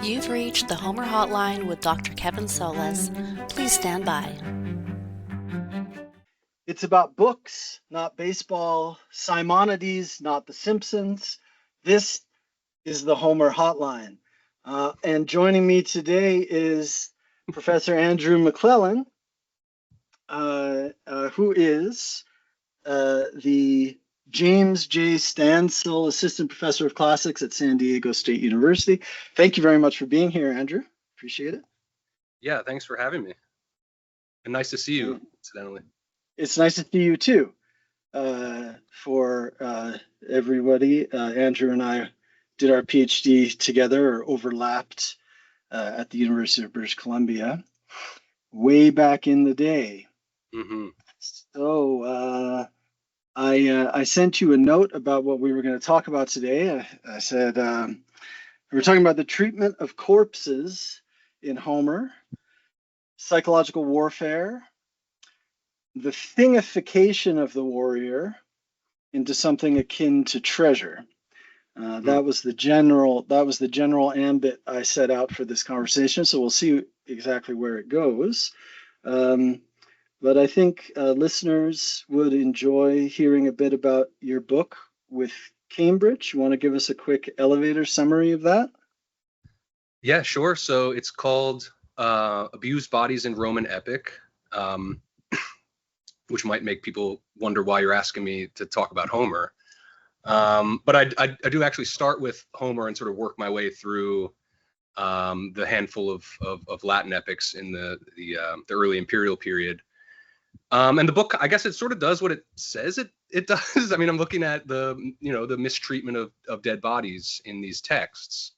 You've reached the Homer Hotline with Dr. Kevin Solez. Please stand by. It's about books, not baseball, Simonides, not The Simpsons. This is the Homer Hotline. And joining me today is Professor Andrew McClellan, who is the James J. Stansel Assistant Professor of Classics at San Diego State University. Thank you very much for being here, Andrew. Appreciate it. Yeah, thanks for having me. And nice to see you, incidentally. It's nice to see you too. For everybody, Andrew and I did our PhD together or overlapped at the University of British Columbia way back in the day. Mm-hmm. So I sent you a note about what we were going to talk about today. I said we were talking about the treatment of corpses in Homer, psychological warfare, the thingification of the warrior into something akin to treasure. That was the general ambit I set out for this conversation. So we'll see exactly where it goes. But I think listeners would enjoy hearing a bit about your book with Cambridge. You want to give us a quick elevator summary of that? Yeah, sure. So it's called Abused Bodies in Roman Epic, which might make people wonder why you're asking me to talk about Homer. But I do actually start with Homer and sort of work my way through the handful of Latin epics in the early imperial period. And the book, I guess it sort of does what it says it does. I mean, I'm looking at the mistreatment of dead bodies in these texts.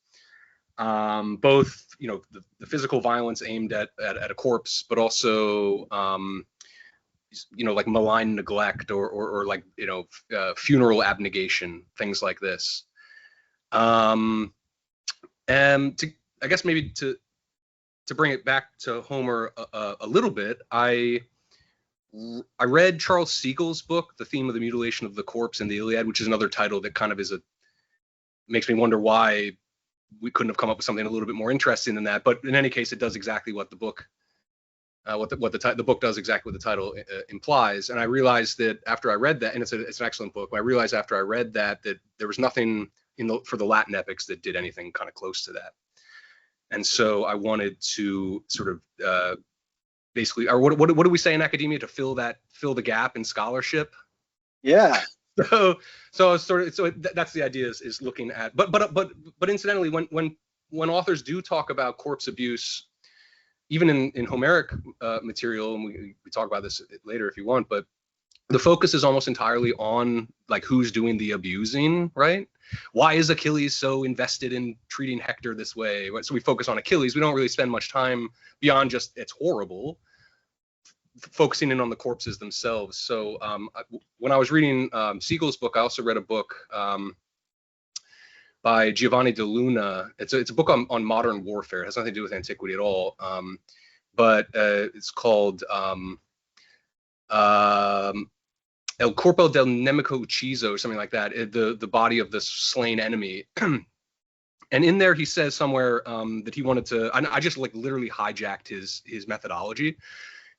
Both, the physical violence aimed at a corpse, but also, like malign neglect or like, funeral abnegation, things like this. And I guess maybe to bring it back to Homer a little bit, I read Charles Siegel's book, The Theme of the Mutilation of the Corpse in the Iliad, which is another title that kind of makes me wonder why we couldn't have come up with something a little bit more interesting than that. But in any case, it does exactly what the book, the book does exactly what the title implies. And I realized that after I read that, and it's an excellent book, but I realized after I read that there was nothing for the Latin epics that did anything kind of close to that. And so I wanted to sort of basically, or what do we say in academia, to fill the gap in scholarship? Yeah. So that's the idea, is looking at, but incidentally, when authors do talk about corpse abuse, even in Homeric material, and we talk about this later if you want, but the focus is almost entirely on like who's doing the abusing, right? Why is Achilles so invested in treating Hector this way? So we focus on Achilles. We don't really spend much time beyond just it's horrible, focusing in on the corpses themselves. So when I was reading Siegel's book, I also read a book by Giovanni De Luna. It's a book on modern warfare. It has nothing to do with antiquity at all. But it's called El Corpo del Nemico Ucciso, or something like that. The body of the slain enemy. And in there, he says somewhere that he wanted to. I just like literally hijacked his methodology.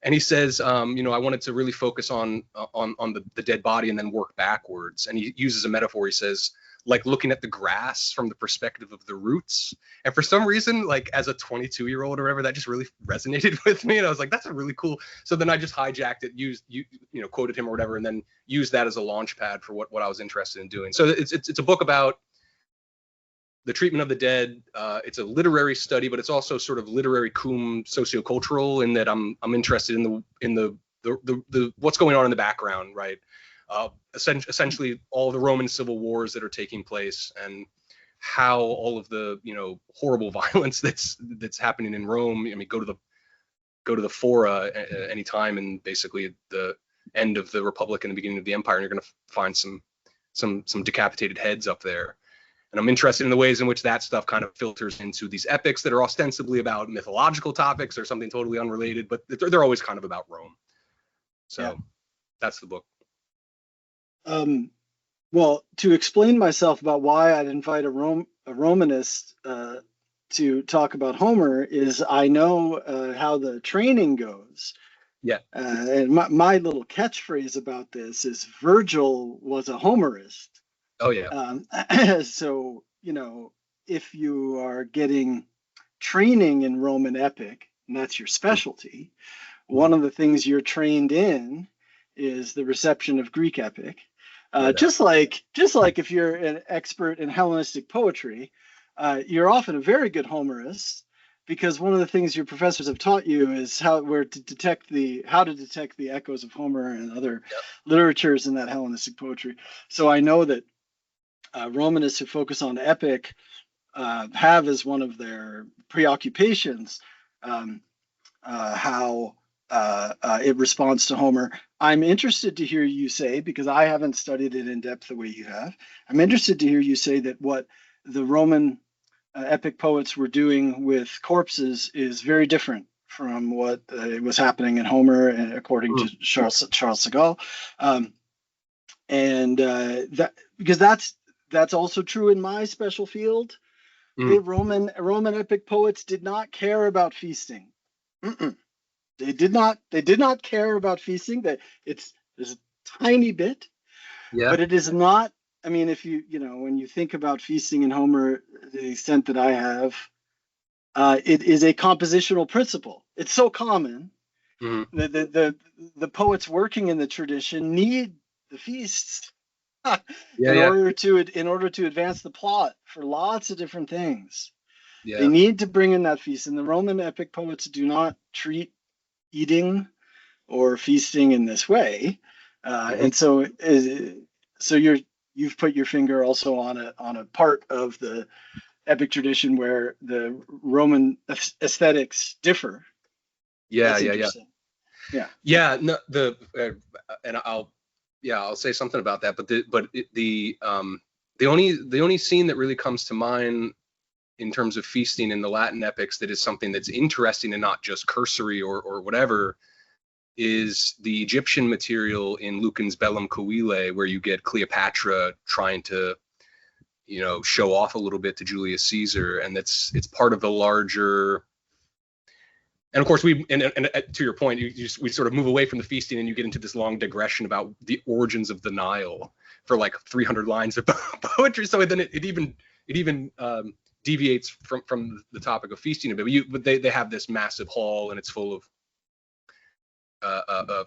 And he says, I wanted to really focus on the dead body and then work backwards. And he uses a metaphor. He says, like looking at the grass from the perspective of the roots. And for some reason, like as a 22-year-old or whatever, that just really resonated with me. And I was like, that's a really cool. So then I just hijacked it, quoted him or whatever, and then used that as a launch pad for what I was interested in doing. So it's a book about the treatment of the dead. It's a literary study, but it's also sort of literary cum sociocultural, in that I'm interested in the what's going on in the background, right? Essentially all the Roman civil wars that are taking place, and how all of the horrible violence that's happening in Rome. I mean, go to the Fora any time, and basically at the end of the Republic and the beginning of the Empire, and you're going to find some decapitated heads up there. And I'm interested in the ways in which that stuff kind of filters into these epics that are ostensibly about mythological topics or something totally unrelated, but they're always kind of about Rome. So yeah. That's the book. Well, to explain myself about why I'd invite a Romanist to talk about Homer is I know how the training goes. Yeah. And my little catchphrase about this is Virgil was a Homerist. Oh yeah. So, if you are getting training in Roman epic, and that's your specialty, one of the things you're trained in is the reception of Greek epic. Just like if you're an expert in Hellenistic poetry, you're often a very good Homerist, because one of the things your professors have taught you is how to detect the echoes of Homer and other literatures in that Hellenistic poetry. So I know that Romanists who focus on epic have as one of their preoccupations how it responds to Homer. I'm interested to hear you say, because I haven't studied it in depth the way you have, I'm interested to hear you say that what the Roman epic poets were doing with corpses is very different from what was happening in Homer, according to Charles Segal, and that because that's also true in my special field. The Roman epic poets did not care about feasting. They did not care about feasting. That there's a tiny bit, but it is not. I mean, if when you think about feasting in Homer, the extent that I have, it is a compositional principle. It's so common. The poets working in the tradition need the feasts in order to advance the plot for lots of different things. They need to bring in that feast, and the Roman epic poets do not treat eating or feasting in this way, and so you've put your finger also on a part of the epic tradition where the Roman aesthetics differ. Yeah. No, and I'll say something about that. But the only scene that really comes to mind in terms of feasting in the Latin epics that is something that's interesting and not just cursory or whatever is the Egyptian material in Lucan's Bellum Coele, where you get Cleopatra trying to show off a little bit to Julius Caesar, and it's part of the larger. And of course, to your point, we sort of move away from the feasting, and you get into this long digression about the origins of the Nile for like 300 lines of poetry. So then it even deviates from the topic of feasting a bit. But they have this massive hall, and it's full of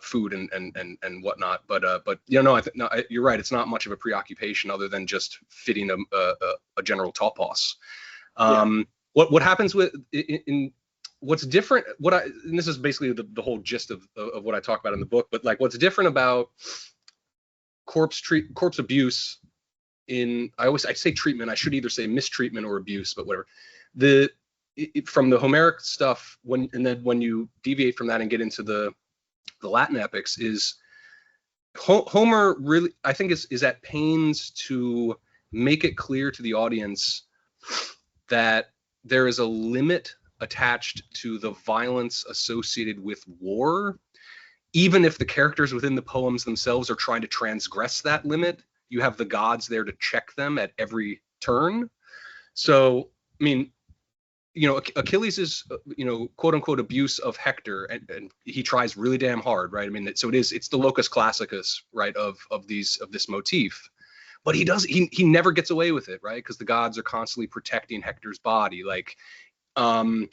food and whatnot. But you're right. It's not much of a preoccupation other than just fitting a general topos. What happens in what's different? And this is basically the whole gist of what I talk about in the book. But like, what's different about corpse abuse I say treatment. I should either say mistreatment or abuse, but whatever. From the Homeric stuff, and then when you deviate from that and get into the Latin epics, is Homer really, I think, is at pains to make it clear to the audience that there is a limit attached to the violence associated with war, even if the characters within the poems themselves are trying to transgress that limit. You have the gods there to check them at every turn. So, I mean, Achilles is, quote unquote, abuse of Hector, and he tries really damn hard, right? I mean, it's the locus classicus, right, of this motif. But he never gets away with it, right? Because the gods are constantly protecting Hector's body, like, the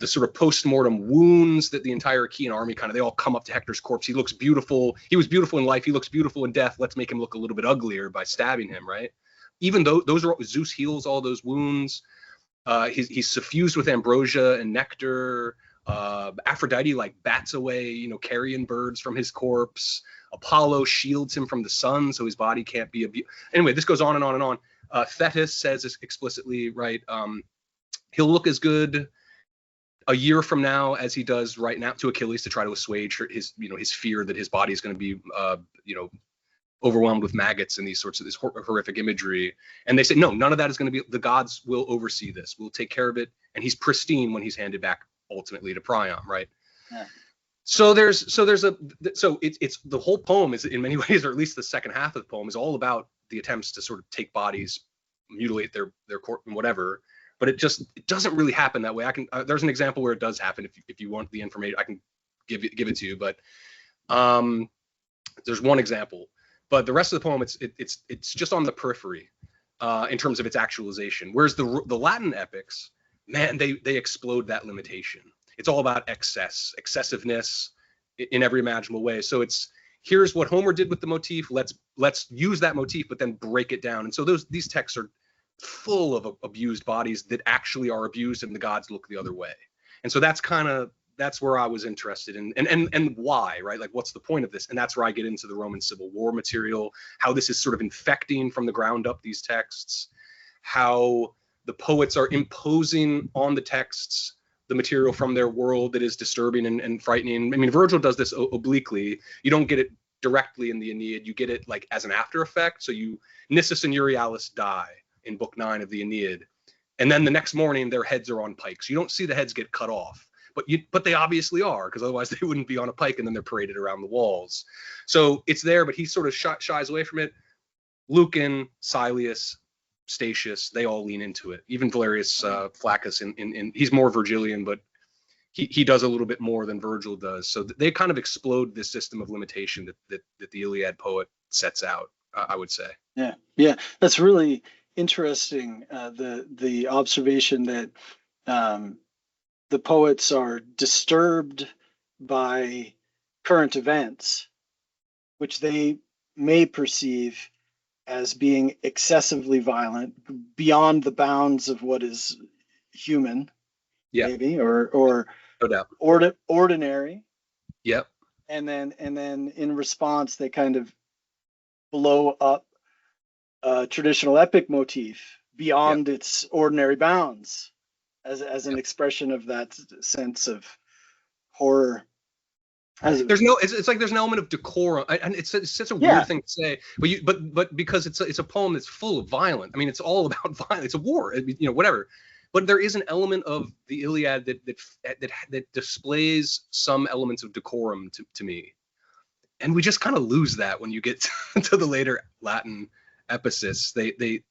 sort of post-mortem wounds that the entire Achaean army they all come up to Hector's corpse. He looks beautiful. He was beautiful in life. He looks beautiful in death. Let's make him look a little bit uglier by stabbing him, right? Even though Zeus heals all those wounds. He's suffused with ambrosia and nectar. Aphrodite bats away, carrion birds from his corpse. Apollo shields him from the sun so his body can't be abused. Anyway, this goes on and on and on. Thetis says this explicitly, right? He'll look as good a year from now as he does right now to Achilles, to try to assuage his fear that his body is going to be, overwhelmed with maggots and this horrific imagery. And they say, no, none of that is going to be, the gods will oversee this. We'll take care of it. And he's pristine when he's handed back ultimately to Priam, right? Yeah. So it's the whole poem is in many ways, or at least the second half of the poem, is all about the attempts to sort of take bodies, mutilate their corpse and whatever, but it doesn't really happen that way. I can there's an example where it does happen. If you want the information, I can give it to you. But there's one example. But the rest of the poem, it's just on the periphery in terms of its actualization. Whereas the Latin epics, man, they explode that limitation. It's all about excessiveness in every imaginable way. So here's what Homer did with the motif. Let's use that motif, but then break it down. And so these texts are full of abused bodies that actually are abused, and the gods look the other way. And so that's where I was interested in, and why, right? Like, what's the point of this? And that's where I get into the Roman Civil War material, how this is sort of infecting from the ground up these texts, how the poets are imposing on the texts the material from their world that is disturbing and frightening. I mean, Virgil does this obliquely. You don't get it directly in the Aeneid. You get it like as an after effect. So Nisus and Euryalus die in book 9 of the Aeneid, and then the next morning their heads are on pikes. You don't see the heads get cut off, but they obviously are, because otherwise they wouldn't be on a pike and then they're paraded around the walls. So it's there, but he sort of shies away from it. Lucan, Silius, Statius, they all lean into it. Even Valerius Flaccus, he's more Virgilian, but he does a little bit more than Virgil does. So they kind of explode this system of limitation that the Iliad poet sets out, I would say. Yeah, that's really interesting. The observation that the poets are disturbed by current events, which they may perceive as being excessively violent, beyond the bounds of what is human, maybe, or no doubt. Ordinary. Yep. And then in response, they kind of blow up a traditional epic motif beyond its ordinary bounds, as an expression of that sense of horror. It's like there's an element of decorum, and it's such a weird thing to say, but because it's a poem that's full of violence. I mean, it's all about violence. It's a war, whatever. But there is an element of the Iliad that displays some elements of decorum to me, and we just kind of lose that when you get to the later Latin epicists. They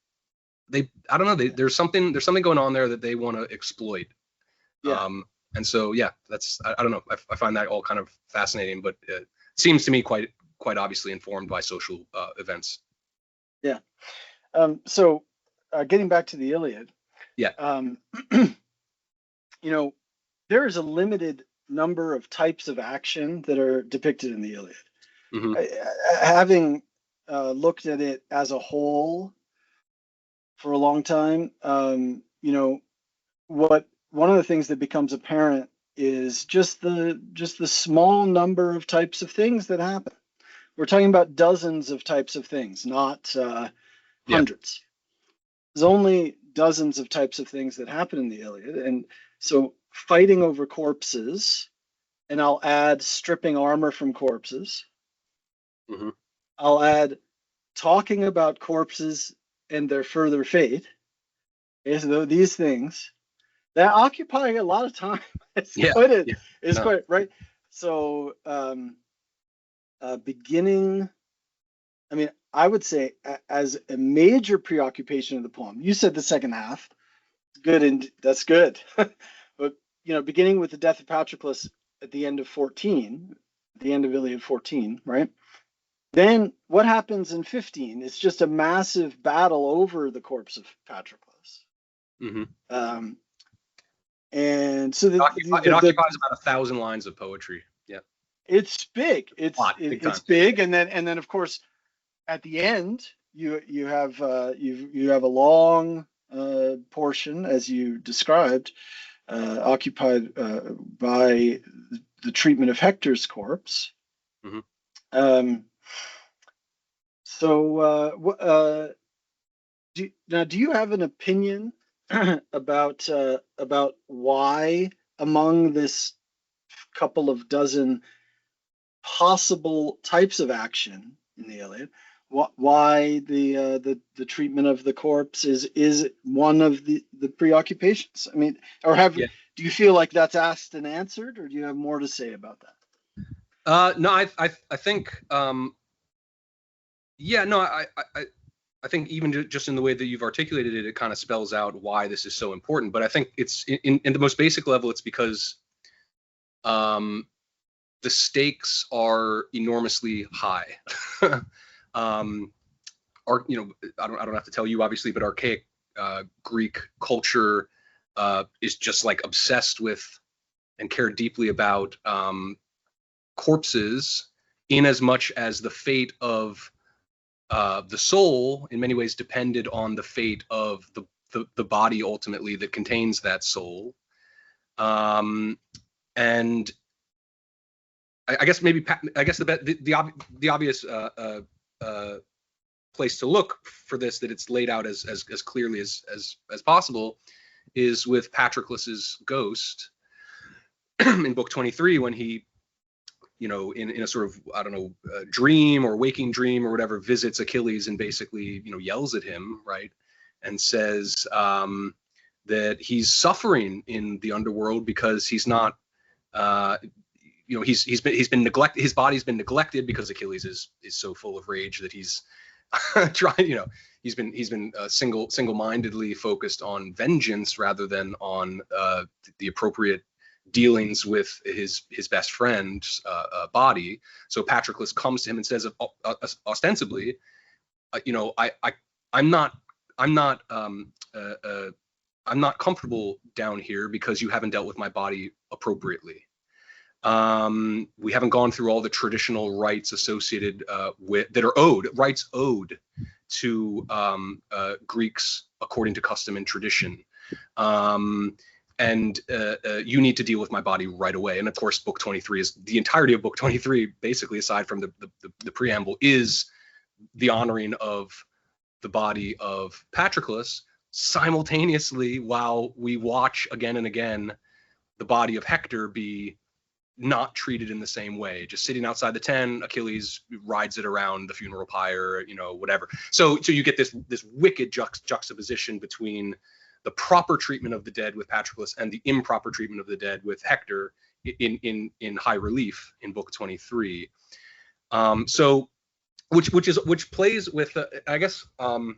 I don't know. There's something going on there that they want to exploit. Yeah. And so, that's, I don't know. I find that all kind of fascinating, but it seems to me quite obviously informed by social events. Yeah. So getting back to the Iliad. Yeah. There is a limited number of types of action that are depicted in the Iliad. Mm-hmm. Having looked at it as a whole for a long time, one of the things that becomes apparent is just the small number of types of things that happen. We're talking about dozens of types of things, not hundreds. There's only dozens of types of things that happen in the Iliad. And so fighting over corpses, and I'll add stripping armor from corpses. Mm-hmm. I'll add talking about corpses and their further fate. Okay, so these things that occupy a lot of time. It's quite right. So beginning, I mean, I would say as a major preoccupation of the poem, you said the second half, good, and that's good. But beginning with the death of Patroclus at the end of 14, the end of Iliad 14, right? Then what happens in 15 is just a massive battle over the corpse of Patroclus. Mm-hmm. And so it occupies about 1,000 lines of poetry. Yeah, it's big. It's big, and then of course at the end you have a long portion, as you described, occupied by the treatment of Hector's corpse. Mm-hmm. Do you have an opinion about why, among this couple of dozen possible types of action in the Iliad, why the treatment of the corpse is one of the preoccupations? I mean, do you feel like that's asked and answered, or do you have more to say about that? No, I think think even just in the way that you've articulated it, it kind of spells out why this is so important. But I think it's in the most basic level, it's because the stakes are enormously high. I don't have to tell you, obviously, but archaic Greek culture is just like obsessed with and cared deeply about corpses, in as much as the fate of the soul in many ways depended on the fate of the body ultimately that contains that soul. And I guess the obvious place to look for this, that it's laid out as clearly as possible, is with Patroclus's ghost in book 23, when he, in a sort of, I don't know, dream or waking dream or whatever, visits Achilles and basically, yells at him, right, and says that he's suffering in the underworld because he's not, he's been neglected. His body's been neglected because Achilles is so full of rage that he's trying, he's been single-mindedly focused on vengeance rather than on the appropriate dealings with his best friend's body. So Patroclus comes to him and says, ostensibly, I'm not comfortable down here because you haven't dealt with my body appropriately. We haven't gone through all the traditional rites associated rights owed to Greeks according to custom and tradition. And you need to deal with my body right away. And of course, book 23 is the entirety of book 23, basically, aside from the preamble, is the honoring of the body of Patroclus, simultaneously while we watch again and again the body of Hector be not treated in the same way, just sitting outside the tent. Achilles rides it around the funeral pyre, whatever. So you get this wicked juxtaposition between the proper treatment of the dead with Patroclus and the improper treatment of the dead with Hector in high relief in book 23. So which plays with I guess the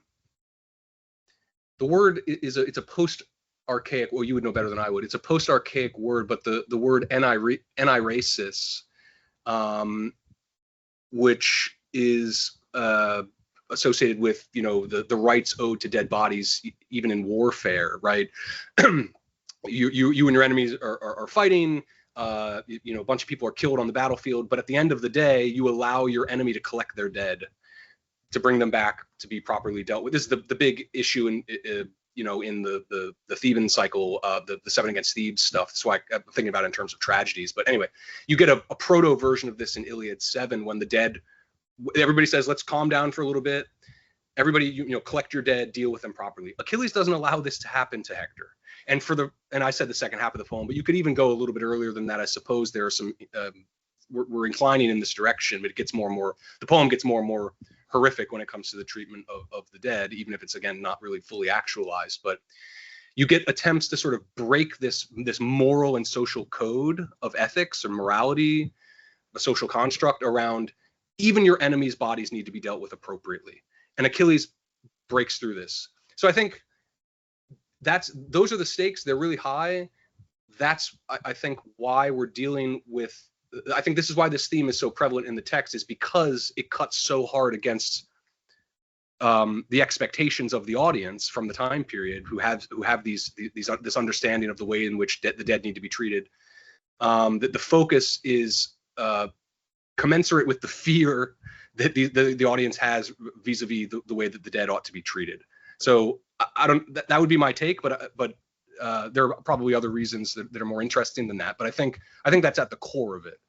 word is it's a post-archaic, well, you would know better than I would. It's a post-archaic word, but the word enairesis, which is associated with the rights owed to dead bodies, even in warfare, right? you and your enemies are fighting. A bunch of people are killed on the battlefield, but at the end of the day, you allow your enemy to collect their dead, to bring them back to be properly dealt with. This is the big issue in the Theban cycle, the Seven Against Thebes stuff. That's why I'm thinking about it in terms of tragedies. But anyway, you get a proto version of this in Iliad 7, when the dead, everybody says, let's calm down for a little bit. Everybody, collect your dead, deal with them properly. Achilles doesn't allow this to happen to Hector. And I said the second half of the poem, but you could even go a little bit earlier than that. I suppose there are some, we're inclining in this direction, but it gets more and more, the poem gets more and more horrific when it comes to the treatment of the dead, even if it's, again, not really fully actualized. But you get attempts to sort of break this moral and social code of ethics or morality, a social construct around even your enemies' bodies need to be dealt with appropriately. And Achilles breaks through this. So I think those are the stakes. They're really high. That's, I think, why we're dealing with, I think this is why this theme is so prevalent in the text, is because it cuts so hard against the expectations of the audience from the time period, who have this understanding of the way in which the dead need to be treated. That the focus is commensurate with the fear that the audience has vis-a-vis the way that the dead ought to be treated. So I don't. That would be my take, but there are probably other reasons that are more interesting than that. But I think that's at the core of it.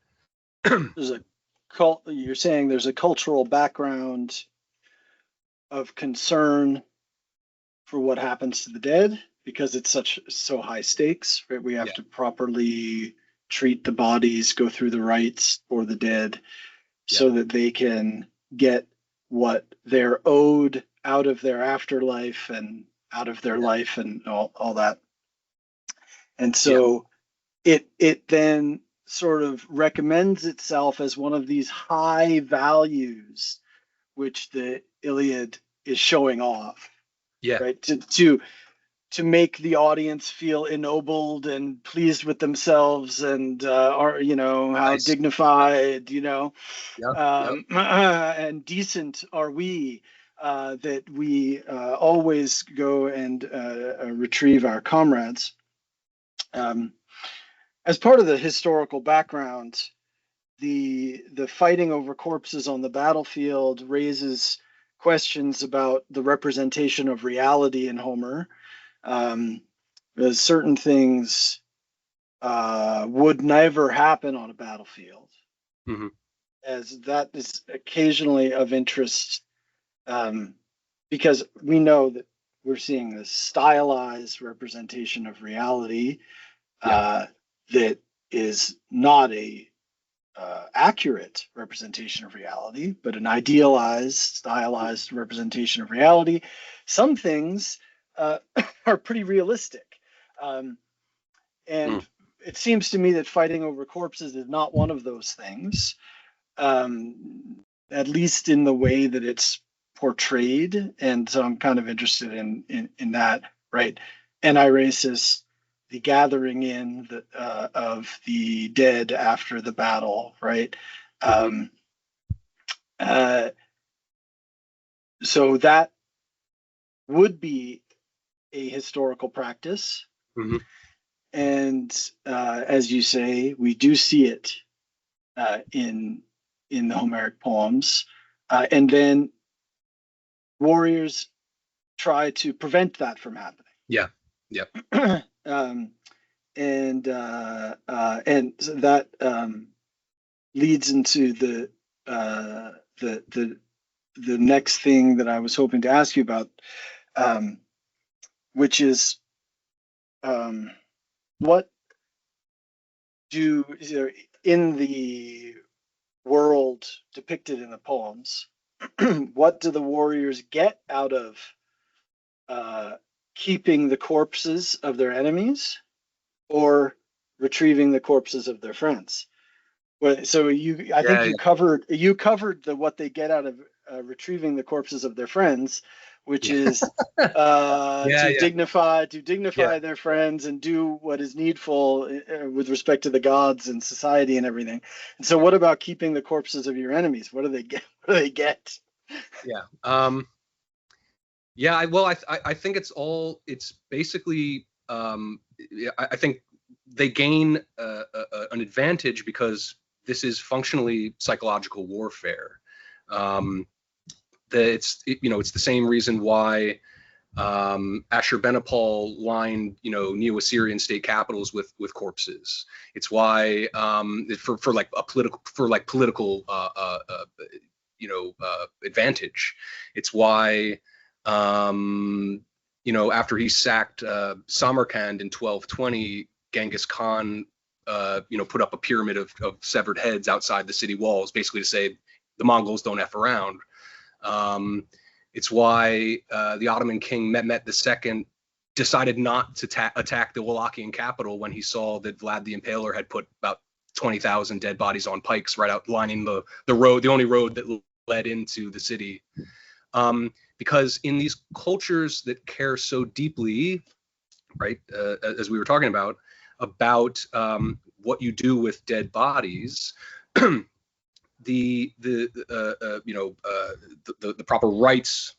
You're saying there's a cultural background of concern for what happens to the dead because it's so high stakes, right? We have to properly treat the bodies, go through the rites for the dead, so that they can get what they're owed out of their afterlife and out of their life and all that. And so it then sort of recommends itself as one of these high values which the Iliad is showing off, Yeah. right? To make the audience feel ennobled and pleased with themselves, and are how Nice. dignified, Yeah. and decent are we, that we always go and retrieve our comrades. As part of the historical background, the fighting over corpses on the battlefield raises questions about the representation of reality in Homer. Because certain things would never happen on a battlefield, Hmm. as that is occasionally of interest, because we know that we're seeing this stylized representation of reality that is not a accurate representation of reality, but an idealized, stylized representation of reality. Some things are pretty realistic. And it seems to me that fighting over corpses is not one of those things, at least in the way that it's portrayed. And so I'm kind of interested in that, right? Anti-racist, the gathering in of the dead after the battle, right? So that would be a historical practice. Hmm. And as you say, we do see it in the Homeric poems, and then warriors try to prevent that from happening. Yeah. Yeah. And so that leads into the next thing that I was hoping to ask you about, which is what do in the world depicted in the poems, what do the warriors get out of keeping the corpses of their enemies or retrieving the corpses of their friends? Well, so I think you covered what they get out of retrieving the corpses of their friends, which is to dignify their friends and do what is needful with respect to the gods and society and everything. And so, what about keeping the corpses of your enemies? What do they get? What do they get? Yeah. I think it's basically, I think they gain an advantage because this is functionally psychological warfare. It's the same reason why Ashurbanipal lined Neo-Assyrian state capitals with corpses. It's why for political advantage. It's why after he sacked Samarkand in 1220, Genghis Khan put up a pyramid of severed heads outside the city walls, basically to say the Mongols don't F around. It's why the Ottoman king Mehmet II decided not to attack the Wallachian capital when he saw that Vlad the Impaler had put about 20,000 dead bodies on pikes right out lining the road, the only road that led into the city. Because in these cultures that care so deeply, right, as we were talking about what you do with dead bodies, the proper rights,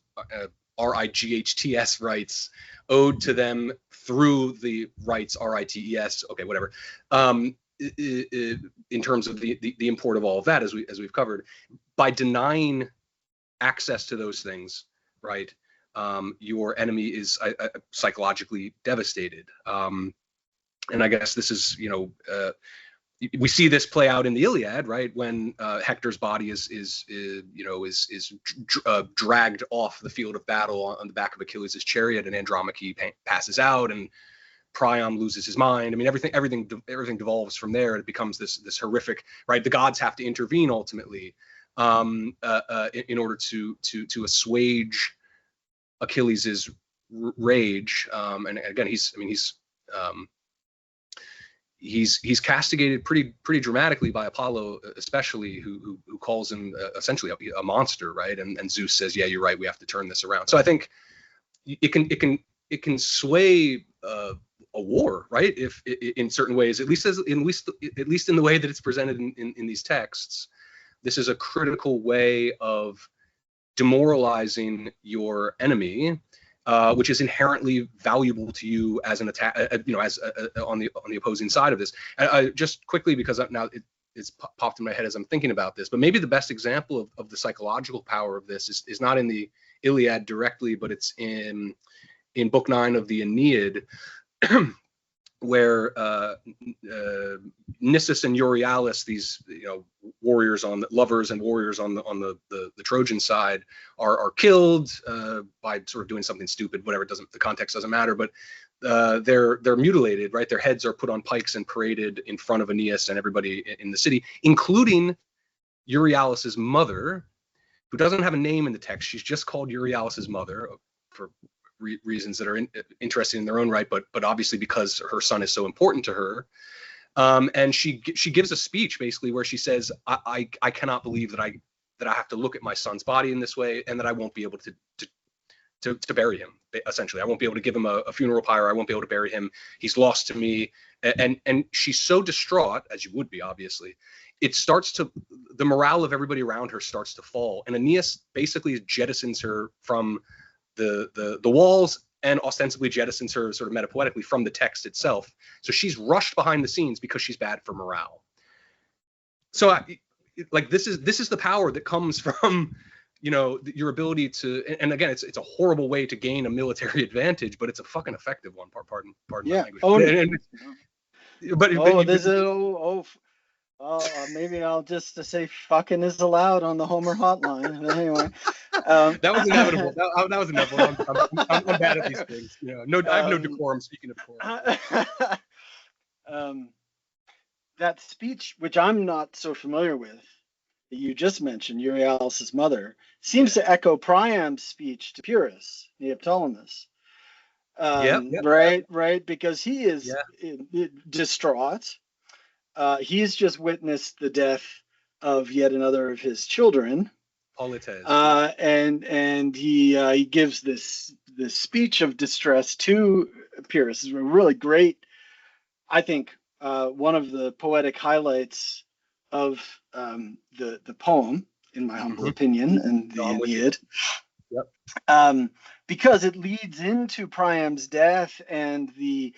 RIGHTS rights, owed to them through the rights RITES, okay, whatever, in terms of the import of all of that, as we've covered, by denying access to those things, right, your enemy is psychologically devastated. And I guess this is, we see this play out in the Iliad, right, when Hector's body is dragged off the field of battle on the back of Achilles' chariot, and Andromache passes out, and Priam loses his mind. I mean, everything devolves from there. It becomes this horrific, right? The gods have to intervene ultimately in order to assuage Achilles' rage. And again, he's castigated pretty dramatically by Apollo, especially who calls him essentially a monster, right? And Zeus says, yeah, you're right, we have to turn this around. So I think it can sway a war, right? If in certain ways, at least in the way that it's presented in these texts, this is a critical way of demoralizing your enemy, which is inherently valuable to you as an attack, as on the opposing side of this. I just quickly, because now it's popped in my head as I'm thinking about this, but maybe the best example of the psychological power of this is not in the Iliad directly, but it's in Book 9 of the Aeneid, where Nisus and Euryalus, these lovers and warriors on the Trojan side, are killed by sort of doing something stupid. Whatever, the context doesn't matter. But they're mutilated, right? Their heads are put on pikes and paraded in front of Aeneas and everybody in the city, including Euryalus' mother, who doesn't have a name in the text. She's just called Euryalus' mother for reasons that are interesting in their own right, but obviously because her son is so important to her. And she gives a speech basically where she says, I cannot believe that I have to look at my son's body in this way, and that I won't be able to bury him. Essentially, I won't be able to give him a funeral pyre. I won't be able to bury him. He's lost to me. And she's so distraught, as you would be, obviously. The morale of everybody around her starts to fall, and Aeneas basically jettisons her from the walls, and ostensibly jettisons her sort of metapoetically from the text itself. So she's rushed behind the scenes because she's bad for morale. So this is the power that comes from your ability to, and again, it's a horrible way to gain a military advantage, but it's a fucking effective one. Pardon yeah. my language. Maybe I'll just say fucking is allowed on the Homer hotline. Anyway, that was inevitable. That was inevitable. I'm bad at these things. I have no decorum. Speaking of decorum, that speech, which I'm not so familiar with, that you just mentioned, Euryalus' mother, seems to echo Priam's speech to Pyrrhus, Neoptolemus. Right, because he is distraught. He's just witnessed the death of yet another of his children, Polites. And he gives this speech of distress to Pyrrhus. It's really great. I think one of the poetic highlights of the poem, in my humble opinion, and the Aeneid. Yep. Because it leads into Priam's death and the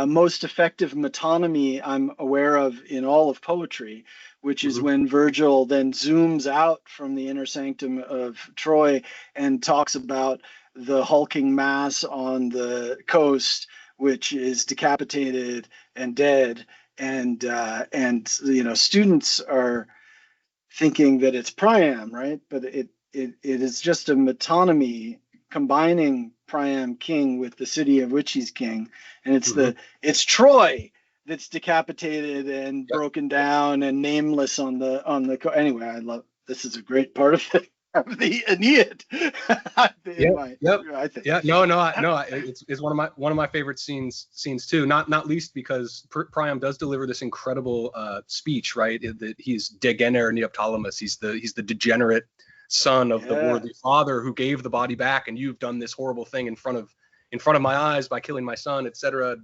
most effective metonymy I'm aware of in all of poetry, which is when Virgil then zooms out from the inner sanctum of Troy and talks about the hulking mass on the coast, which is decapitated and dead, and students are thinking that it's Priam, right? But it is just a metonymy combining Priam king with the city of which he's king, and it's Troy that's decapitated and broken down and nameless on the anyway. I love this. Is a great part of the Aeneid. I think. It's one of my favorite scenes too. Not least because Priam does deliver this incredible speech, right? That he's degener Neoptolemus. He's the degenerate son of the worthy father who gave the body back, and you've done this horrible thing in front of my eyes by killing my son, etc.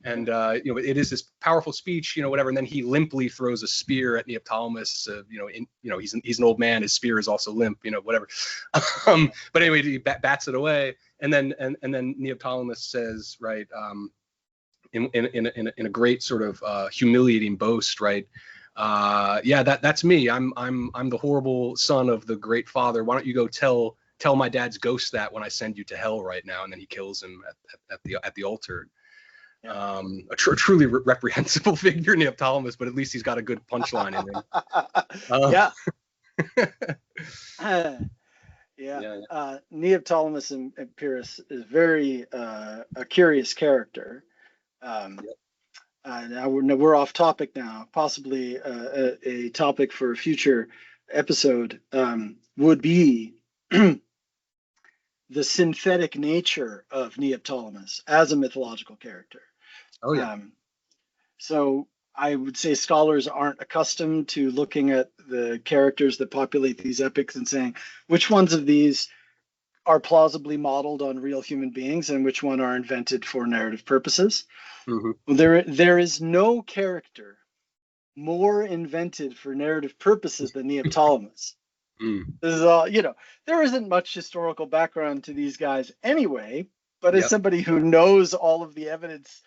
And it is this powerful speech, whatever. And then he limply throws a spear at Neoptolemus. He's an old man. His spear is also limp. Whatever. But anyway, he bats it away, and then Neoptolemus says, right, in a great sort of humiliating boast, right. That's me. I'm the horrible son of the great father. Why don't you go tell my dad's ghost that when I send you to hell right now? And then he kills him at the altar. A truly reprehensible figure, Neoptolemus, but at least he's got a good punchline in him. Neoptolemus and Pyrrhus is very a curious character. Now we're off topic now. Possibly a topic for a future episode would be the synthetic nature of Neoptolemus as a mythological character. Oh yeah. So I would say scholars aren't accustomed to looking at the characters that populate these epics and saying which ones of these are plausibly modeled on real human beings and which one are invented for narrative purposes. Mm-hmm. There is no character more invented for narrative purposes than Neoptolemus. This is all, there isn't much historical background to these guys anyway, but as Yep. somebody who knows all of the evidence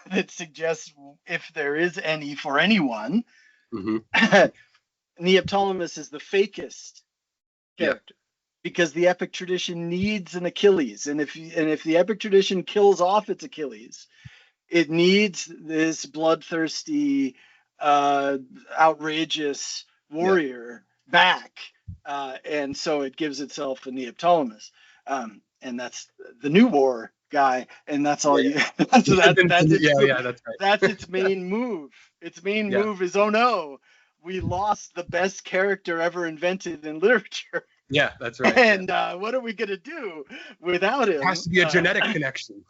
that suggests, if there is any for anyone, Mm-hmm. Neoptolemus is the fakest character. Yep. Because the epic tradition needs an Achilles, and if the epic tradition kills off its Achilles, it needs this bloodthirsty, outrageous warrior back, and so it gives itself a Neoptolemus, and that's the New War guy, and that's all you. That's That's right. That's its main move. Its main move is, oh no, we lost the best character ever invented in literature. Yeah, that's right. And what are we gonna do without him? It has to be a genetic connection.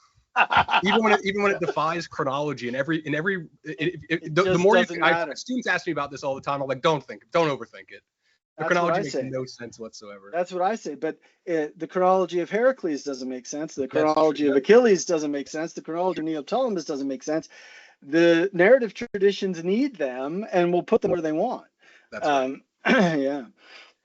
even when it defies chronology and the more students ask me about this all the time. I'm like, don't overthink it. The chronology makes no sense whatsoever. That's what I say. But the chronology of Heracles doesn't make sense. The chronology of Achilles doesn't make sense. The chronology of Neoptolemus doesn't make sense. The narrative traditions need them, and will put them where they want. That's right. Yeah.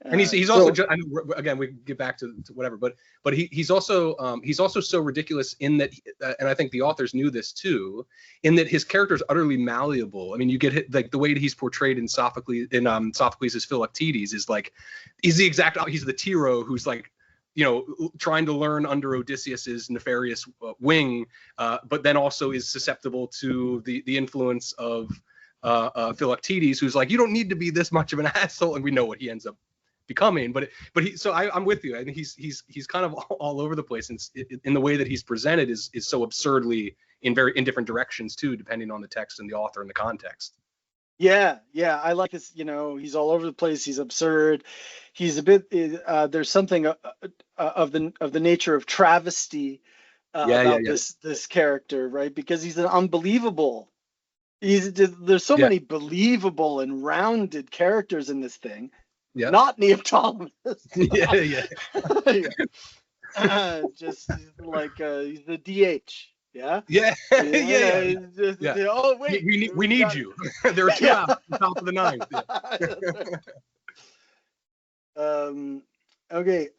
And he's also I know, again, we get back to whatever, but he's also so ridiculous in that, and I think the authors knew this too, in that his character is utterly malleable. I mean, you get hit, like the way that he's portrayed in Sophocles, Sophocles' Philoctetes is like, he's the Tiro who's like, trying to learn under Odysseus's nefarious wing, but then also is susceptible to the influence of Philoctetes, who's like, you don't need to be this much of an asshole, and we know what he ends up becoming. I'm with you. I think he's kind of all over the place, and in the way that he's presented is so absurdly in different directions too, depending on the text and the author and the context. Yeah, I like this. He's all over the place. He's absurd. He's a bit. There's something of the nature of travesty about this character, right? Because he's an unbelievable. There's so many believable and rounded characters in this thing. Yeah. Not Neoptolemus. Just like he's the DH. Yeah. Oh wait, we need you. There are two out on top of the ninth. Okay.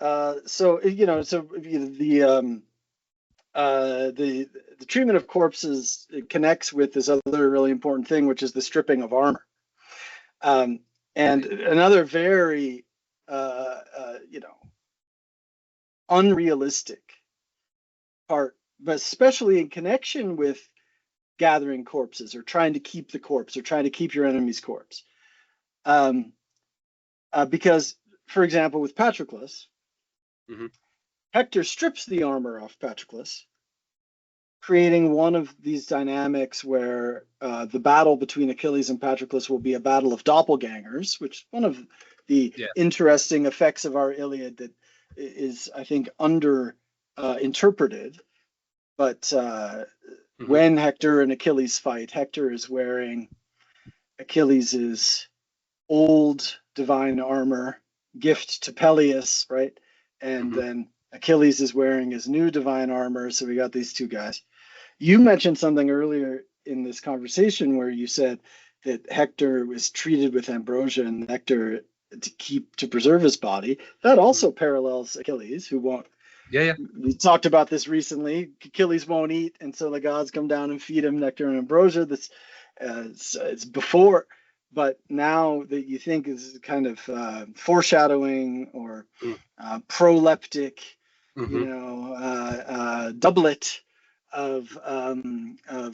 So the treatment of corpses connects with this other really important thing, which is the stripping of armor. And another very, unrealistic part, but especially in connection with gathering corpses or trying to keep the corpse or trying to keep your enemy's corpse. Because, for example, with Patroclus, Hector strips the armor off Patroclus, creating one of these dynamics where the battle between Achilles and Patroclus will be a battle of doppelgangers, which is one of the interesting effects of our Iliad that is, I think, interpreted. But when Hector and Achilles fight, Hector is wearing Achilles' old divine armor, gift to Peleus, right? And then Achilles is wearing his new divine armor. So we got these two guys. You mentioned something earlier in this conversation where you said that Hector was treated with ambrosia and nectar to preserve his body. That also parallels Achilles, who won't. Yeah. We talked about this recently. Achilles won't eat, and so the gods come down and feed him nectar and ambrosia. This it's before, but now that you think is kind of foreshadowing or proleptic, doublet of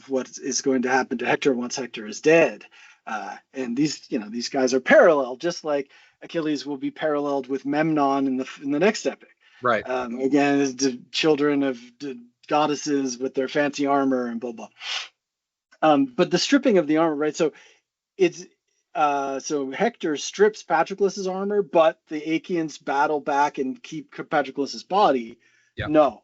what is going to happen to Hector once Hector is dead. And these guys are parallel, just like Achilles will be paralleled with Memnon in the next epic. Right. Again, as the children of the goddesses with their fancy armor and blah blah. But the stripping of the armor, right? So it's so Hector strips Patroclus's armor, but the Achaeans battle back and keep Patroclus's body. Yeah. No.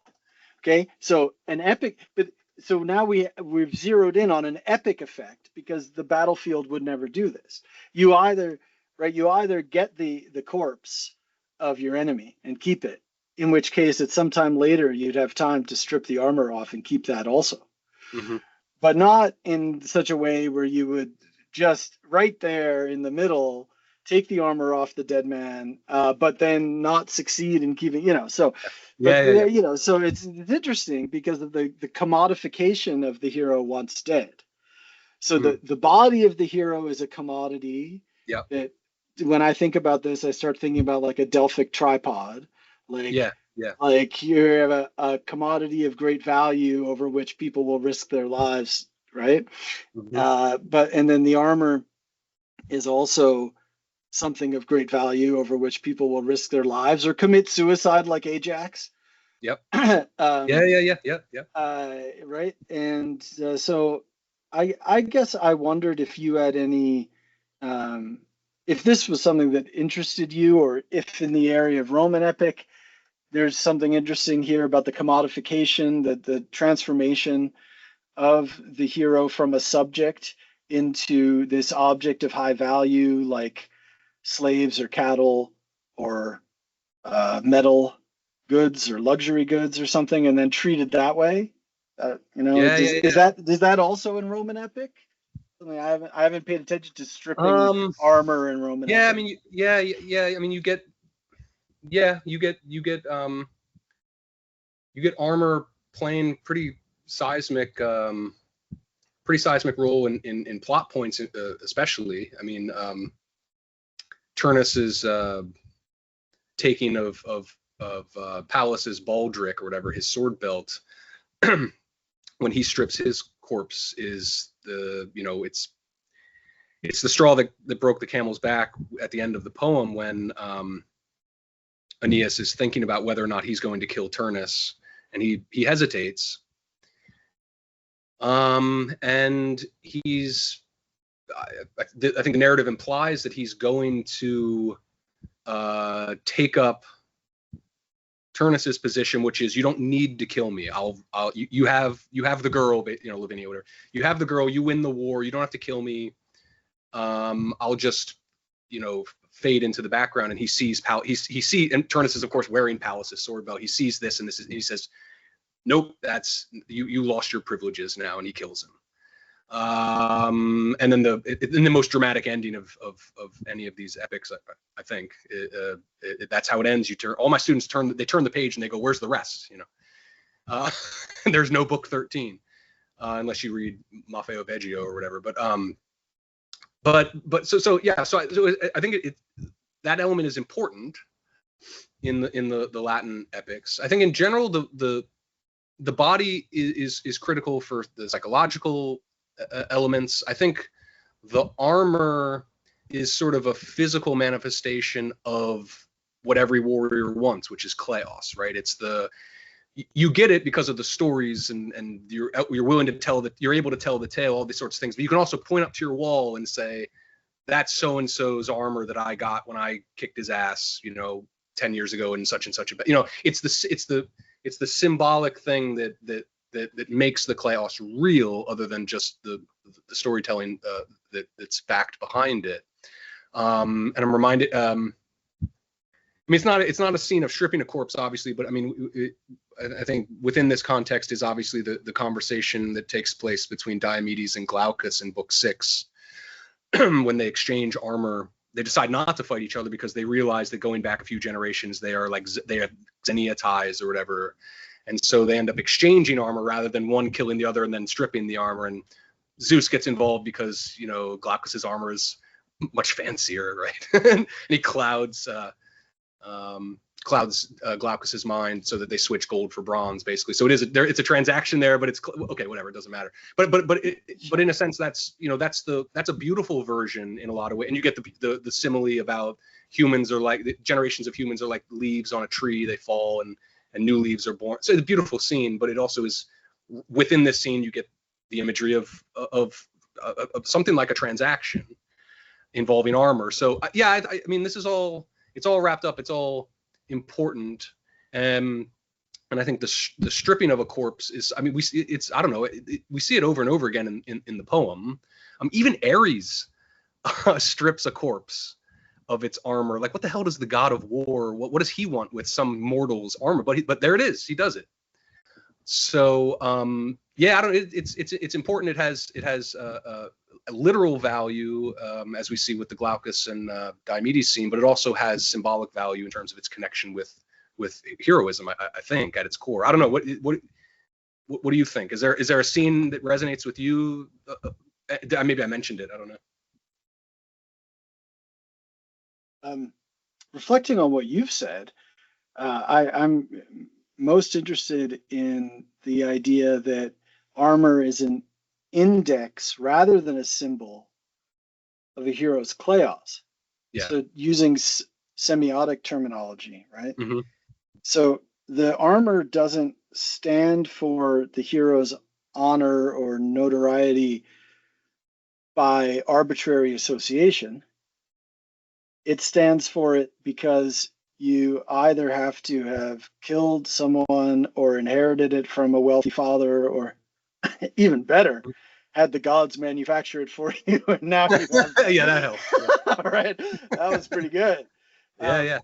Okay. So an epic, but so now we've zeroed in on an epic effect, because the battlefield would never do this. You either get the corpse of your enemy and keep it, in which case at some time later you'd have time to strip the armor off and keep that also. Mm-hmm. But not in such a way where you would just right there in the middle take the armor off the dead man, but then not succeed in keeping, so. Yeah. So it's interesting because of the commodification of the hero once dead. So the body of the hero is a commodity. Yeah. That when I think about this, I start thinking about like a Delphic tripod. Like you have a commodity of great value over which people will risk their lives, right? Mm-hmm. And then the armor is also something of great value over which people will risk their lives or commit suicide, like Ajax. Yep. Yeah. Right. And so I guess I wondered if you had any, if this was something that interested you, or if in the area of Roman epic, there's something interesting here about the commodification, the transformation of the hero from a subject into this object of high value, like slaves or cattle or metal goods or luxury goods or something, and then treated that way. Is that also in Roman epic? I haven't paid attention to stripping armor in Roman epic. I mean, I mean, you get armor playing pretty seismic role in plot points, especially. I mean, Turnus's taking of Pallas's baldric or whatever, his sword belt, when he strips his corpse, is it's the straw that broke the camel's back at the end of the poem, when Aeneas is thinking about whether or not he's going to kill Turnus, and he hesitates. And he's, I think the narrative implies that he's going to take up Turnus's position, which is, you don't need to kill me. You have the girl, Lavinia, whatever. You have the girl. You win the war. You don't have to kill me. I'll just, fade into the background. And he sees and Turnus is of course wearing Pallas's sword belt. He sees this, and he says, "Nope, that's you lost your privileges now," and he kills him. And then the most dramatic ending of any of these epics, I think, that's how it ends. All my students turn the page and they go, "Where's the rest?" There's no book 13, unless you read Maffeo Veggio or whatever. So I think that element is important in the Latin epics. I think in general the body is critical for the psychological elements. I think the armor is sort of a physical manifestation of what every warrior wants, which is kleos, right? You get it because of the stories, and you're willing to you're able to tell the tale, all these sorts of things. But you can also point up to your wall and say, "That's so and so's armor that I got when I kicked his ass, 10 years ago in such and such a." It's the symbolic thing that makes the kleos real, other than just the storytelling that's backed behind it. And I'm reminded. I mean, it's not a scene of stripping a corpse, obviously, but I mean, I think within this context is obviously the conversation that takes place between Diomedes and Glaucus in Book 6, when they exchange armor. They decide not to fight each other because they realize that going back a few generations, they have Xenia ties or whatever, and so they end up exchanging armor rather than one killing the other and then stripping the armor. And Zeus gets involved because Glaucus's armor is much fancier, right? And he clouds Glaucus's mind so that they switch gold for bronze, basically. So it's a transaction there, but it's okay, whatever, it doesn't matter. But in a sense, that's a beautiful version in a lot of ways. And you get the simile about humans are like, the generations of humans are like leaves on a tree, they fall and new leaves are born. So it's a beautiful scene, but it also is, within this scene you get the imagery of something like a transaction involving armor. So I mean, it's all wrapped up, it's all important. And And I think the stripping of a corpse is, I mean, we see it's, I don't know, we see it over and over again in the poem. Even Ares strips a corpse of its armor. Like, what the hell does the god of war, what does he want with some mortal's armor? But there it is, he does it. So yeah, I don't. It's important. It has a literal value, as we see with the Glaucus and Diomedes scene, but it also has symbolic value in terms of its connection with heroism. I think at its core. I don't know what do you think? Is there a scene that resonates with you? Maybe I mentioned it. I don't know. Reflecting on what you've said, I'm most interested in the idea that armor is an index rather than a symbol of a hero's kleos. Yeah. So using semiotic terminology, right? Mm-hmm. So the armor doesn't stand for the hero's honor or notoriety by arbitrary association. It stands for it because you either have to have killed someone or inherited it from a wealthy father, or even better, had the gods manufacture it for you, and now you have Yeah, that helps. Yeah. All right, that was pretty good. Yeah.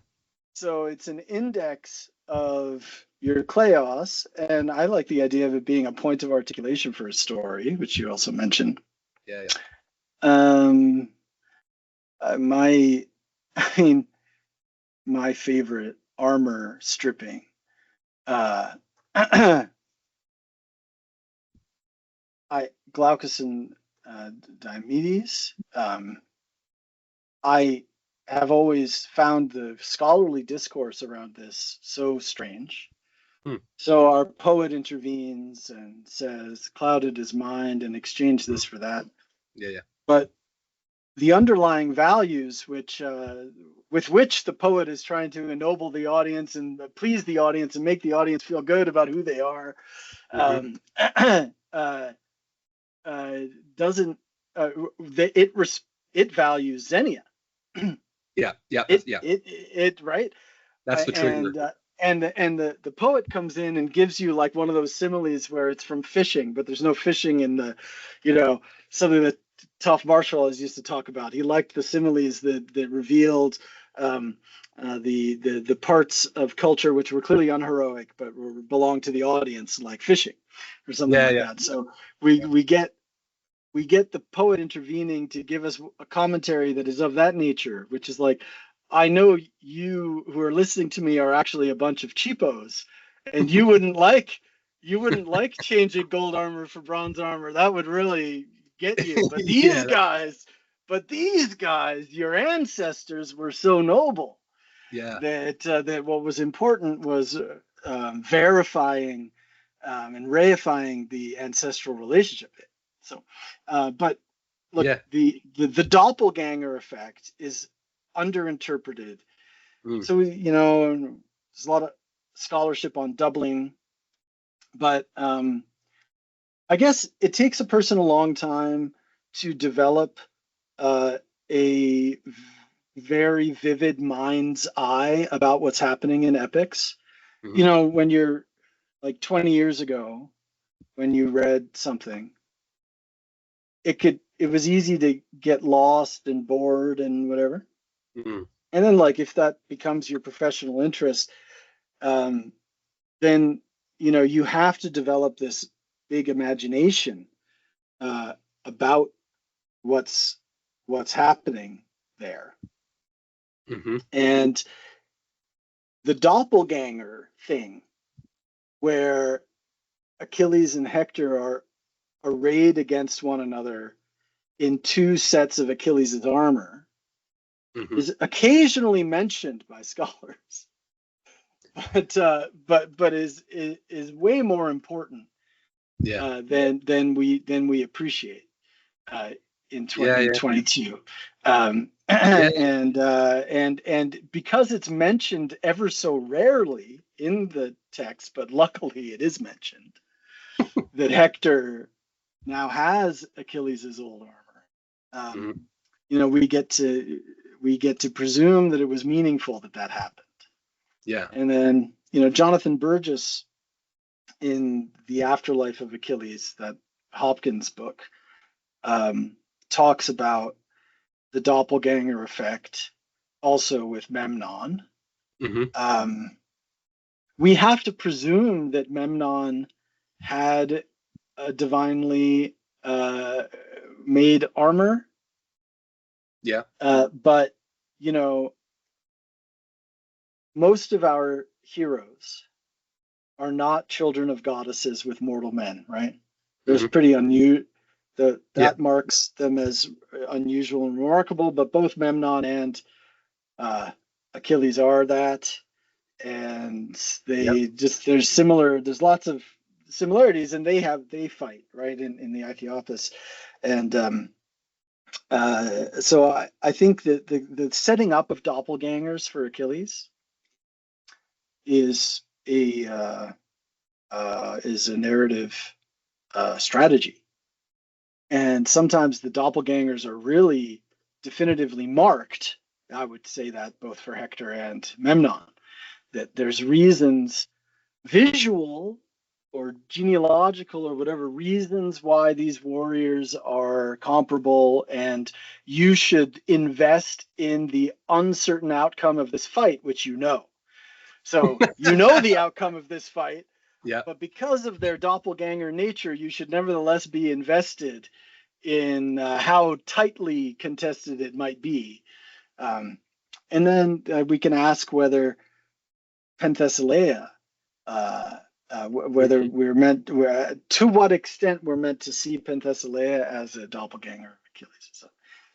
So it's an index of your kleos, and I like the idea of it being a point of articulation for a story, which you also mentioned. Yeah. My favorite armor stripping. Glaucus and Diomedes. I have always found the scholarly discourse around this so strange. So our poet intervenes and says, "Clouded is mind, and exchange this for that." Yeah. But the underlying values, with which the poet is trying to ennoble the audience and please the audience and make the audience feel good about who they are, doesn't. It values Xenia. Yeah. It right. That's the trigger. And the poet comes in and gives you like one of those similes where it's from fishing, but there's no fishing in the, something that Toff Marshall always used to talk about. He liked the similes that revealed the parts of culture which were clearly unheroic but belonged to the audience, like fishing or something that. So we get the poet intervening to give us a commentary that is of that nature, which is like, I know you who are listening to me are actually a bunch of cheapos, and you wouldn't like changing gold armor for bronze armor. That would really get you. But these guys, your ancestors were so noble that what was important was verifying and reifying the ancestral relationship. So, but look, the doppelganger effect is underinterpreted. So there's a lot of scholarship on doubling, but I guess it takes a person a long time to develop a very vivid mind's eye about what's happening in epics. When you're like 20 years ago, when you read something, it was easy to get lost and bored and whatever. And then like if that becomes your professional interest, then you have to develop this big imagination about what's happening there. And the doppelganger thing, where Achilles and Hector are arrayed against one another in two sets of Achilles' armor, is occasionally mentioned by scholars, but is way more important than we appreciate in 2022. And because it's mentioned ever so rarely in the text, but luckily it is mentioned that Hector now has Achilles' old armor. We get to presume that it was meaningful that happened. Yeah. And then Jonathan Burgess in The Afterlife of Achilles, that Hopkins book, talks about the doppelganger effect also with Memnon. Mm-hmm. We have to presume that Memnon had a divinely made armor. Yeah. But, you know, most of our heroes are not children of goddesses with mortal men, right? There's Mm-hmm. pretty unusual, Yeah. that marks them as unusual and remarkable, but both Memnon and Achilles are that. And Yep. there's lots of similarities, and they fight, right, in the Aethiopas. And so I think that the setting up of doppelgangers for Achilles is a narrative strategy. And sometimes the doppelgangers are really definitively marked. I would say that both for Hector and Memnon, that there's reasons, visual or genealogical or whatever reasons, why these warriors are comparable, and you should invest in the uncertain outcome of this fight, which you know. So you know the outcome of this fight, Yeah. but because of their doppelganger nature, you should nevertheless be invested in how tightly contested it might be. And then we can ask whether Penthesilea, whether Mm-hmm. to what extent we're meant to see Penthesilea as a doppelganger of Achilles. So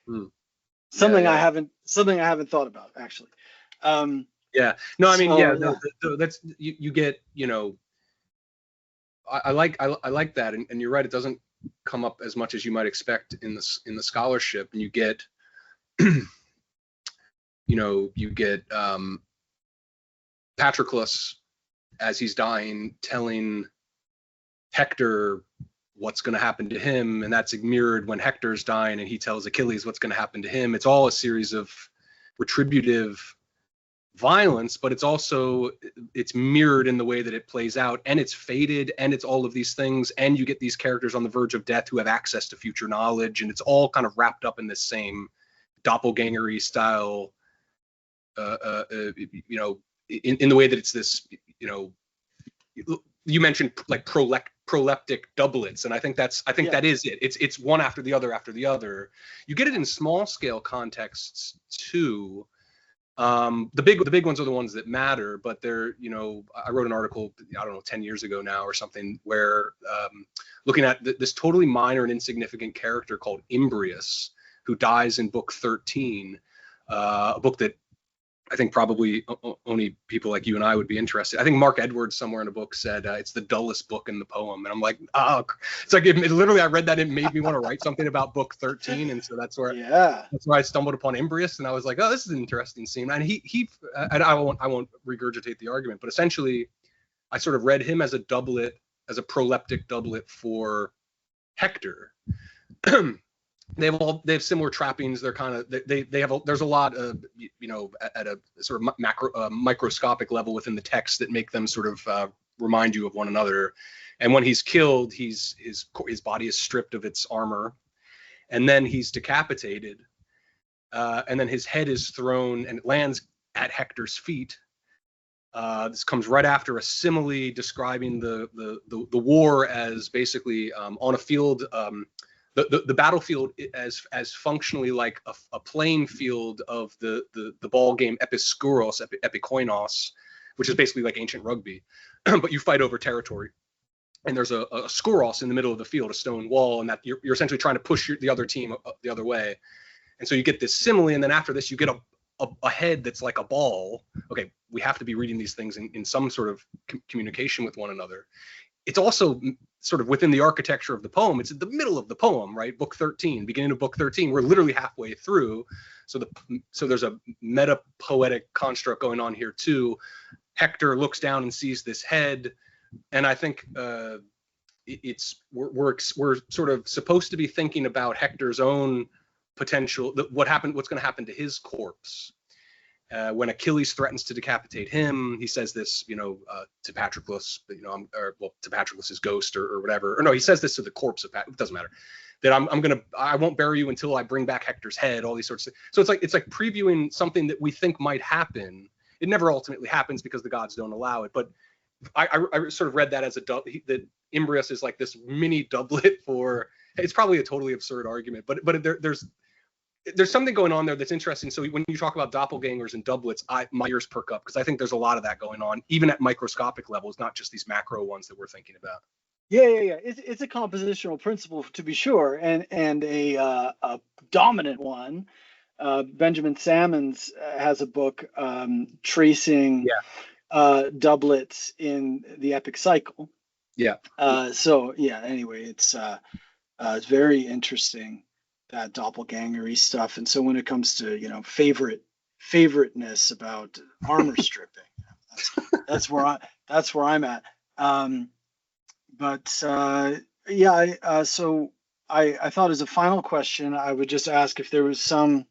Mm. Yeah. something Yeah. I haven't thought about, actually. Yeah. No, I mean, So yeah, that's you get, you know, I like that, and you're right. It doesn't come up as much as you might expect in the scholarship, and you get, you know, you get Patroclus as he's dying telling Hector what's going to happen to him, and that's mirrored when Hector's dying and he tells Achilles what's going to happen to him. It's all a series of retributive violence, but it's mirrored in the way that it plays out, and it's fated, and it's all of these things, and you get these characters on the verge of death who have access to future knowledge, and it's all kind of wrapped up in this same doppelganger-y style, you know, in the way that it's this, you know, you mentioned like proleptic doublets, and I think that is it. It's one after the other after the other. You get it in small scale contexts too. The big ones are the ones that matter, but they're, you know, I wrote an article, I don't know, 10 years ago now or something, where looking at this totally minor and insignificant character called Imbrius, who dies in book 13, a book that I think probably only people like you and I would be interested. I think Mark Edwards somewhere in a book said it's the dullest book in the poem, and I'm like, oh, it's like it literally. I read that, it made me want to write something about book 13, and so that's where I stumbled upon Imbrius, and I was like, oh, this is an interesting scene. And he and I won't regurgitate the argument, but essentially, I sort of read him as a doublet, as a proleptic doublet for Hector. They have similar trappings. They're kind of they have there's a lot of, you know, at a sort of microscopic level within the text that make them sort of remind you of one another. And when he's killed, his body is stripped of its armor, and then he's decapitated, and then his head is thrown and it lands at Hector's feet. This comes right after a simile describing the war as basically on a field. The battlefield as functionally like a playing field of the ball game epikoinos, which is basically like ancient rugby, but you fight over territory. And there's a skouros in the middle of the field, a stone wall, and that you're essentially trying to push the other team the other way. And so you get this simile, and then after this you get a head that's like a ball. Okay, we have to be reading these things in some sort of communication with one another. It's also sort of within the architecture of the poem. It's at the middle of the poem, right? Book 13, beginning of book 13. We're literally halfway through. So there's a meta poetic construct going on here too. Hector looks down and sees this head, and I think we're sort of supposed to be thinking about Hector's own potential, what's going to happen to his corpse. When Achilles threatens to decapitate him, he says this, to Patroclus, to Patroclus's ghost or whatever. Or no, he says this to the corpse of It doesn't matter. That I won't bury you until I bring back Hector's head. All these sorts of things. So it's like previewing something that we think might happen. It never ultimately happens because the gods don't allow it. But I sort of read that as that Imbrius is like this mini doublet for. It's probably a totally absurd argument, but there's something going on there that's interesting. So when you talk about doppelgangers and doublets, my ears perk up because I think there's a lot of that going on, even at microscopic levels, not just these macro ones that we're thinking about. Yeah. It's a compositional principle to be sure, and a dominant one. Benjamin Salmons has a book tracing doublets in the epic cycle. Yeah. Anyway, it's very interesting, that doppelgangery stuff. And so when it comes to favoriteness about armor stripping, that's where I'm at. So I thought as a final question, I would just ask if there was some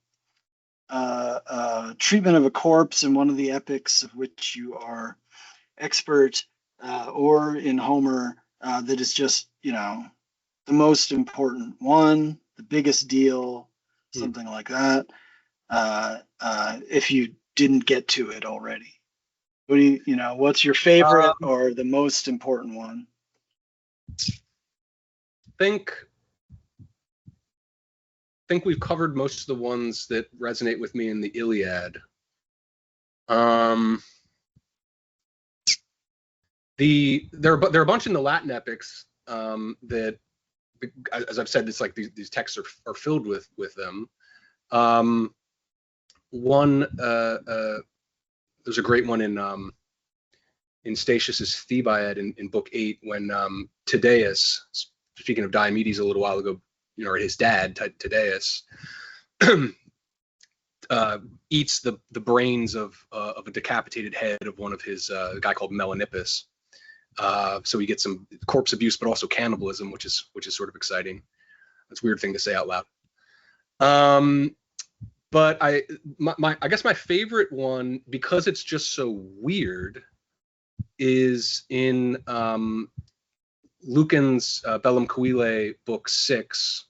treatment of a corpse in one of the epics of which you are expert, or in Homer, that is just the most important one, the biggest deal, something like that. If you didn't get to it already, what's your favorite or the most important one? Think we've covered most of the ones that resonate with me in the Iliad. There are a bunch in the Latin epics that, as I've said, it's like these texts are filled with them. There's a great one in Statius's Thebaid in book 8 when Tydeus, speaking of Diomedes a little while ago, or his dad Tydeus, eats the brains of a decapitated head of one of his a guy called Melanippus. So we get some corpse abuse, but also cannibalism, which is sort of exciting. That's a weird thing to say out loud. But I guess my favorite one, because it's just so weird, is in Lucan's Bellum Coele book 6,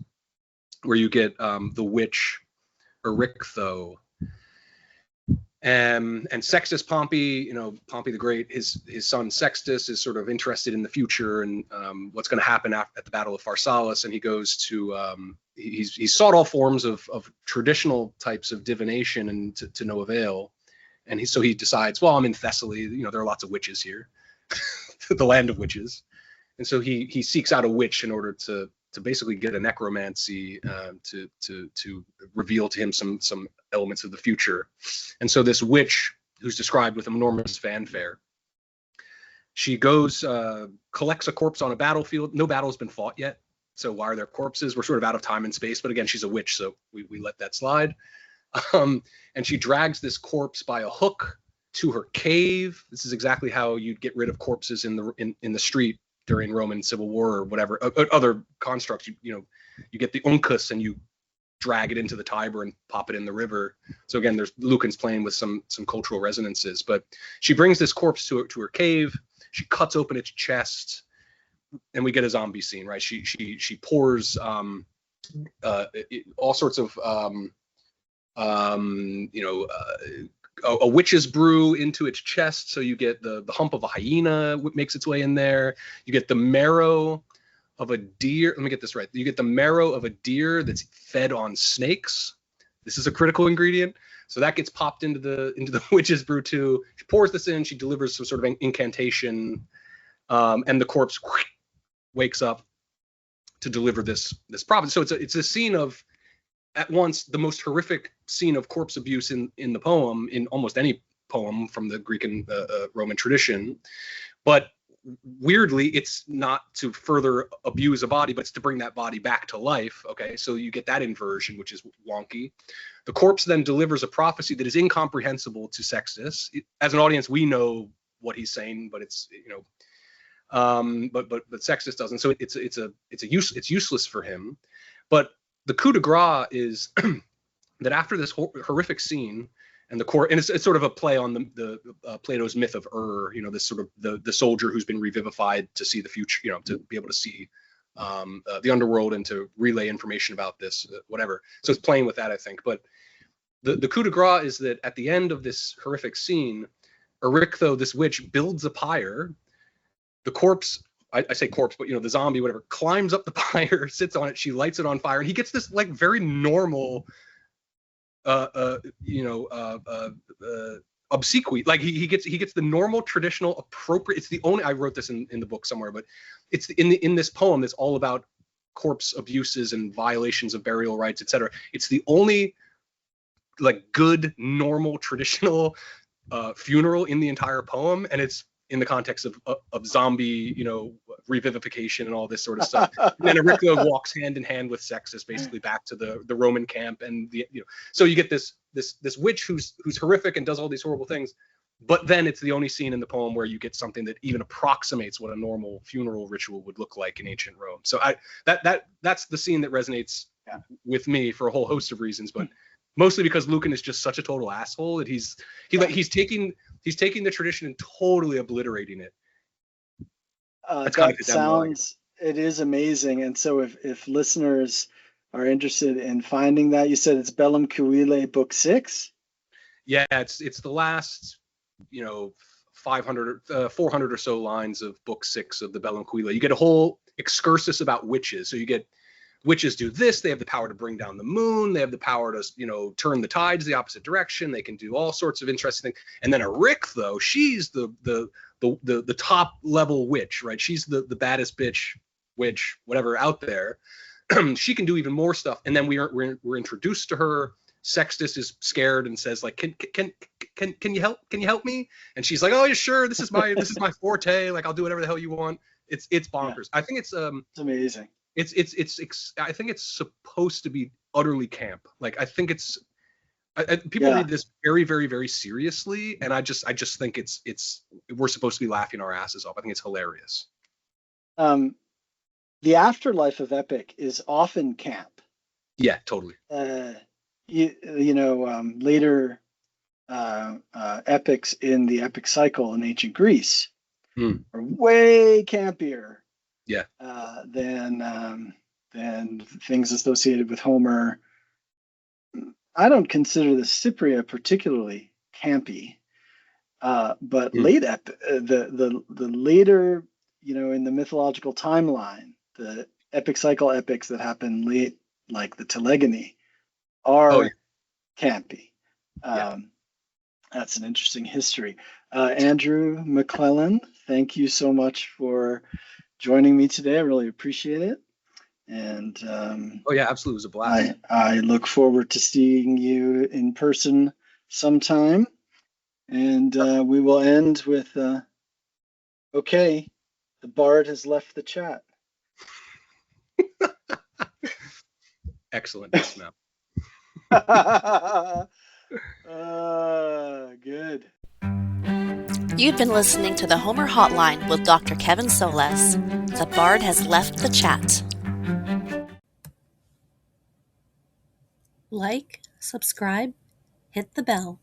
where you get the witch Erichtho. And Sextus Pompey, Pompey the Great, his son Sextus is sort of interested in the future and what's going to happen at the Battle of Pharsalus, and he goes to he's sought all forms of traditional types of divination and to no avail, and so he decides, well, I'm in Thessaly, there are lots of witches here, the land of witches, and so he seeks out a witch in order to basically get a necromancy to reveal to him some elements of the future. And so this witch, who's described with enormous fanfare, she goes, collects a corpse on a battlefield. No battle has been fought yet, so why are there corpses? We're sort of out of time and space, but again, she's a witch, so we let that slide. And she drags this corpse by a hook to her cave. This is exactly how you'd get rid of corpses in the street during Roman Civil War or whatever, other constructs. You get the uncus and you drag it into the Tiber and pop it in the river. So again, there's Lucan's playing with some cultural resonances. But she brings this corpse to her cave. She cuts open its chest, and we get a zombie scene, right? She pours all sorts of a witch's brew into its chest, so you get the hump of a hyena makes its way in there. You get the marrow of a deer. Let me get this right. You get the marrow of a deer that's fed on snakes. This is a critical ingredient. So that gets popped into the witch's brew too. She pours this in. She delivers some sort of incantation, and the corpse wakes up to deliver this prophecy. So it's a scene of, at once, the most horrific scene of corpse abuse in the poem, in almost any poem from the Greek and Roman tradition. But weirdly, it's not to further abuse a body, but it's to bring that body back to life. Okay, so you get that inversion, which is wonky. The corpse then delivers a prophecy that is incomprehensible to Sextus. As an audience, we know what he's saying, but it's but Sextus doesn't. So it's useless for him. But the coup de grace is that after this horrific scene, and the core, and it's sort of a play on the Plato's myth of this sort of the soldier who's been revivified to see the future, to be able to see the underworld and to relay information about this, whatever. So it's playing with that, I think. But the coup de grace is that at the end of this horrific scene, Erictho, this witch, builds a pyre. The corpse, I say corpse, but the zombie, whatever, climbs up the pyre, sits on it. She lights it on fire, and he gets this like very normal, obsequious. Like he gets the normal, traditional, appropriate. It's the only. I wrote this in the book somewhere, but it's in this poem that's all about corpse abuses and violations of burial rights, etc. It's the only like good, normal, traditional funeral in the entire poem, and it's in the context of zombie, revivification and all this sort of stuff. And then Erictho walks hand in hand with Sextus basically back to the Roman camp, and so you get this witch who's horrific and does all these horrible things, but then it's the only scene in the poem where you get something that even approximates what a normal funeral ritual would look like in ancient Rome. So that's the scene that resonates with me for a whole host of reasons, but mostly because Lucan is just such a total asshole that he's taking the tradition and totally obliterating it. It is amazing. And so if listeners are interested in finding that, you said it's Bellum Cuile book 6? Yeah, it's the last 400 or so lines of book 6 of the Bellum Cuile. You get a whole excursus about witches. So you get witches do this. They have the power to bring down the moon. They have the power to, turn the tides the opposite direction. They can do all sorts of interesting things. And then Erictho, she's the top level witch, right? She's the baddest bitch witch, whatever, out there. She can do even more stuff. And then we're introduced to her. Sextus is scared and says, like, can you help me? And she's like, oh, yeah, sure. This is my forte. Like, I'll do whatever the hell you want. It's bonkers. Yeah. I think it's amazing. I think it's supposed to be utterly camp. Like, I think people read this very, very, very seriously, and I just think we're supposed to be laughing our asses off. I think it's hilarious. The afterlife of epic is often camp. Yeah, totally. Later epics in the epic cycle in ancient Greece are way campier. Yeah. Than things associated with Homer. I don't consider the Cypria particularly campy, but the later, in the mythological timeline, the epic cycle epics that happen late, like the Telegony, are campy. That's an interesting history. Andrew McClellan, thank you so much for joining me today. I really appreciate it. And absolutely, it was a blast. I look forward to seeing you in person sometime. And we will end with okay, the bard has left the chat. Excellent. Yes, ma'am. Good. You've been listening to the Homer Hotline with Dr. Kevin Solez. The bard has left the chat. Like, subscribe, hit the bell.